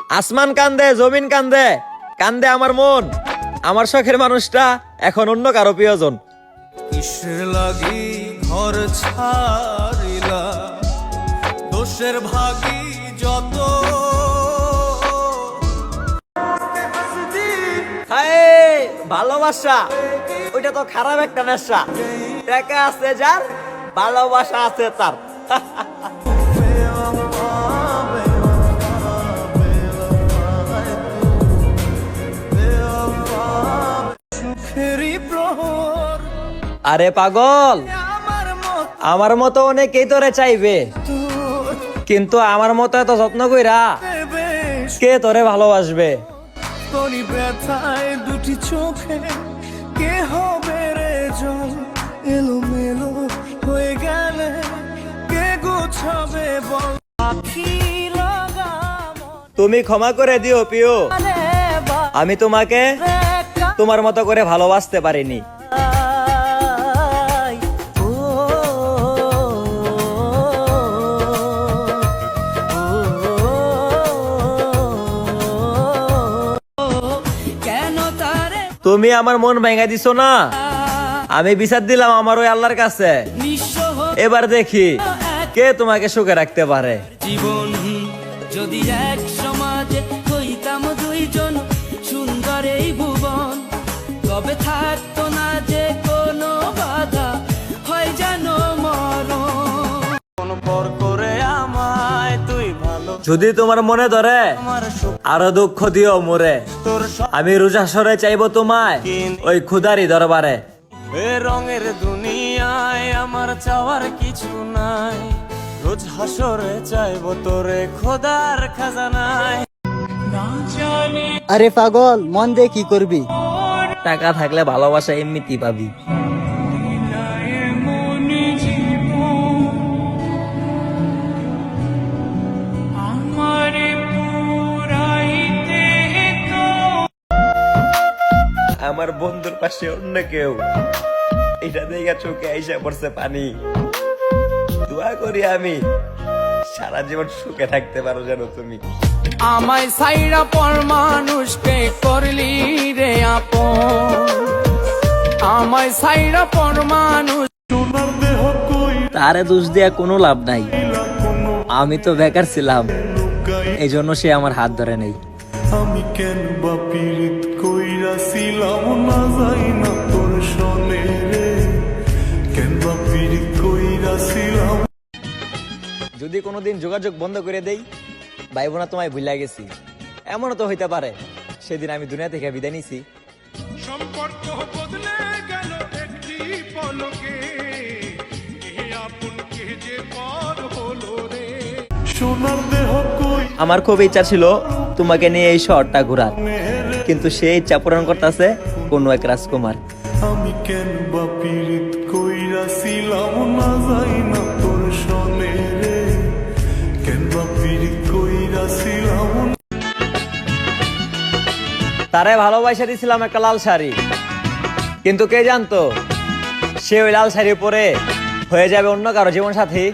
আসমান কান্দে, জমিন কান্দে, কান্দে আমার মন। আমার শখের মানুষটা এখন অন্য কারো প্রিয়জন। কিসের লাগি ঘর ছাড়িলা, দোষের ভাগী যত। হায় ভালোবাসা, ওইটা তো খারাপ একটা নেশা। টাকা আছে যার, ভালোবাসা আছে তার। সুখেরই প্রহর আরে পাগল, আমার মতো অনেকেই তোরে চাইবে, কিন্তু আমার মতো এত যত্ন কইরা কে তোরে ভালোবাসবে? তোরই ব্যথায় দুটি চোখে কে হবে রে জল, এলো মেলো হয়ে গেলে কে গোছাবে বল। আখি লাগাম তুমি ক্ষমা করে দিও পিও, আমি তোমাকে তোমার মতো করে ভালোবাসতে পারিনি। তুমি আমার মন ভেঙে দিছো না, আমি বিচার দিলাম আমার ওই আল্লাহর কাছে। এবার দেখি কে তোমাকে সুখে রাখতে পারে। জীবন যদি এক সমাজে হইতাম দুইজন, সুন্দর এই ভুবন কবে থাকতো না যে কোনো বাধা, হয় যেন মরণ। কোন পর করে আমায় তুই ভালো, যদি তোমার মনে ধরে আমার সুখ আরো দুঃখ দিও মোরে, তোর আমি রোজা সরে চাইবো তোমায় ওই খুদারি দরবারে। এ রঙের দুনিয়ায় আমার চাওয়ার কিছু নাই, রোজ হাসরে চাইবো তোরে খোদার খাজানায়। আরে পাগল, মন দিয়ে কি করবি? টাকা থাকলে ভালোবাসা এমনিতেই পাবি। আমার বন্ধুর পাশে অন্য কেউ, এটা দেখে চোখে আইসা পড়ছে পানি। দোয়া করি আমি সারা জীবন সুখে থাকতে পারো যেন তুমি। আমায় সাইরা পর মানুষকে করলি রে আপন, আমায় সাইরা পর মানুষ। তারে দোষ দেয়া কোনো লাভ নাই, আমি তো বেকার ছিলাম, এই জন্য সে আমার হাত ধরে নেই। আমি কেন বা পীড়িত কইরাছিলাম না যাই না তোর সনে রে, কেন বা পীড়িত কইরাছিলাম। যদি কোনোদিন যোগাযোগ বন্ধ করে দেই, ভাই বোনা তোমায় ভুলে গেছি, এমনও তো হইতে পারে সেদিন আমি দুনিয়া থেকে বিদায় নিছি। সম্পর্ক বদলে গেল একটি পলকে, এ আপনকে যে পর হলো রে। সোনার দেহ কই আমার খুব ইচ্ছা ছিল তোমাকে নিয়ে এই শহরটা ঘোরার, কিন্তু সেই ইচ্ছা পূরণ করতেছে কোন এক রাজকুমার। আমি কেন বা পীড়িত কইরাছিলাম না যাই না তোর সনে রে, কেন বা পীড়িত কইরাছিলাম। তারে ভালোবাসা দিয়েছিলাম একটা লাল শাড়ি, কিন্তু কে জানতো সে ওই লাল শাড়ি পরে হয়ে যাবে অন্য কারো জীবন সাথী।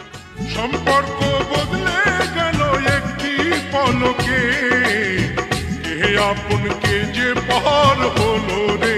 সম্পর্ক বদলে গেল একটি পলকে, এ আপনকে যে পর হলো রে।